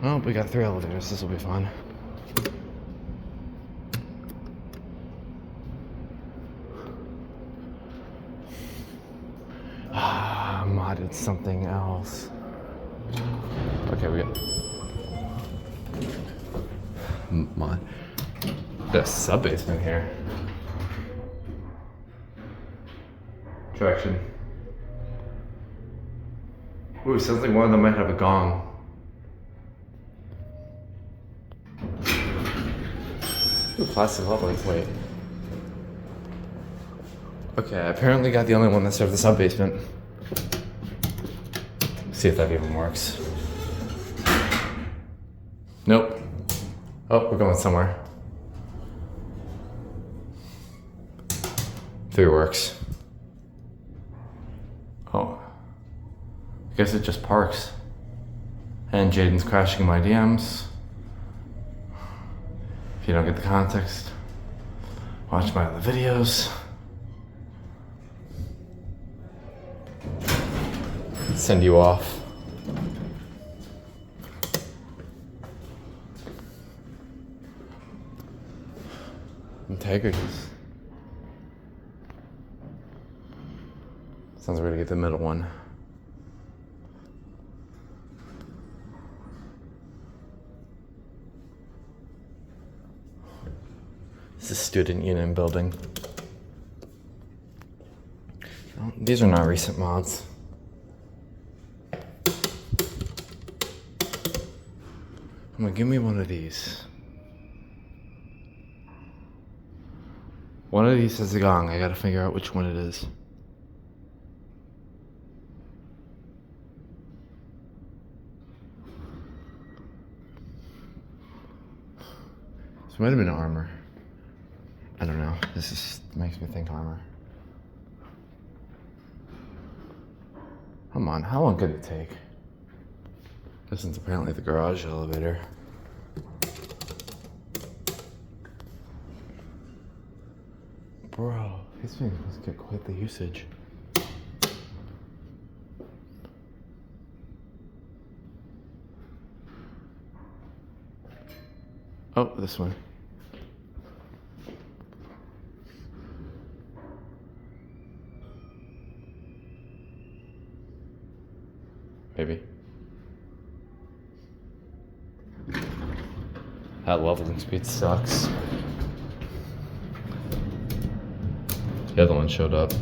Oh, we got 3 elevators. This will be fun. Ah, modded something else. Okay, we got mod. The sub basement here. Traction. Ooh, sounds like one of them might have a gong. Ooh, plastic lovely. Wait. Okay, I apparently got the only one that served the sub basement. See if that even works. Nope. Oh, we're going somewhere. 3 works. Oh. I guess it just parks. And Jaden's crashing my DMs. If you don't get the context, watch my other videos. Send you off. Integrities. Sounds like we're gonna get the middle one. This is student union building. Oh, these are not recent mods. I'm gonna give me one of these. One of these has a gong. I gotta figure out which one it is. This might have been armor. I don't know. This makes me think armor. Come on, how long could it take? This one's apparently the garage elevator. Bro, these things must get quite the usage. Oh, this one. Maybe. That leveling speed sucks. The other one showed up.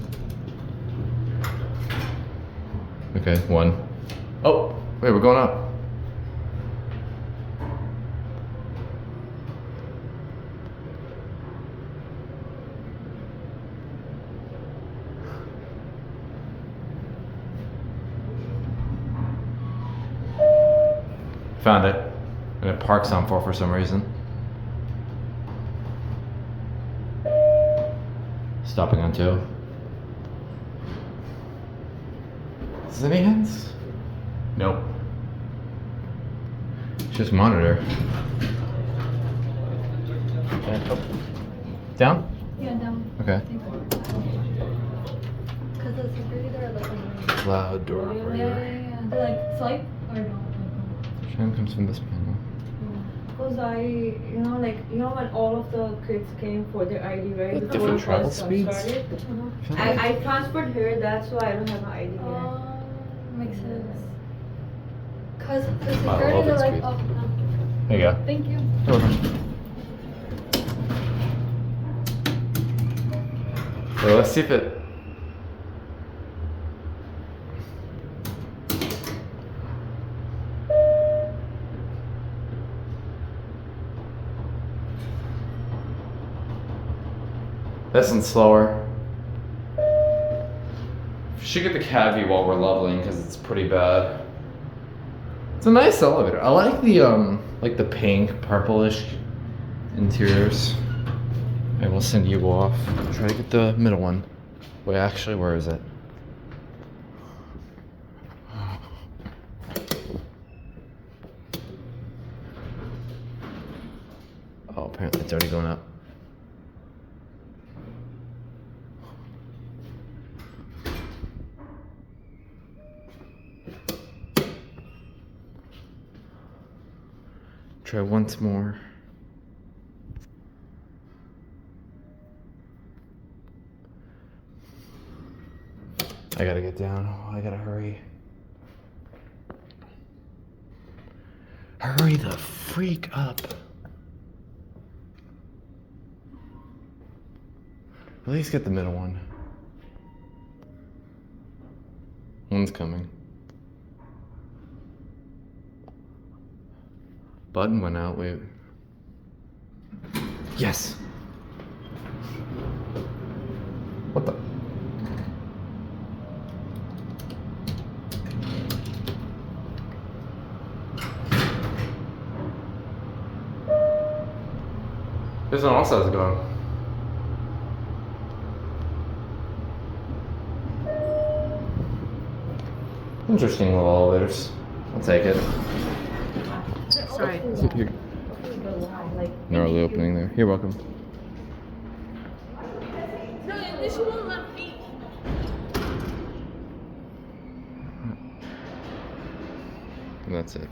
Okay, 1. Oh, wait, we're going up. Found it. And it parks on 4 for some reason. Stopping on 2. Is there any hints? Nope. Just monitor. And, oh. Down? Yeah, down. Okay. Because the security there, like, Loud door operator. yeah. They like swipe or no? Shine comes from this panel. Because when all of the kids came for their ID, right? With before different the travel first one speeds? started. I transferred here, that's why I don't have my ID here. Makes sense. Because the I security, love they're its like, speed. oh, no. There you go. Thank you. You're welcome. So let's see if it. This one's slower. Should get the cavi while we're leveling because it's pretty bad. It's a nice elevator. I like the pink, purplish interiors. I will send you off. Try to get the middle one. Wait, actually, where is it? Oh, apparently it's already going up. Try once more. I gotta get down. Oh, I gotta hurry. Hurry the freak up. At least get the middle one. One's coming. Button went out, wait. Yes! What the? This one also has gone. Interesting little elevators. I'll take it. Sorry. Gnarly opening there. You're welcome. No, this won't let me. And that's it.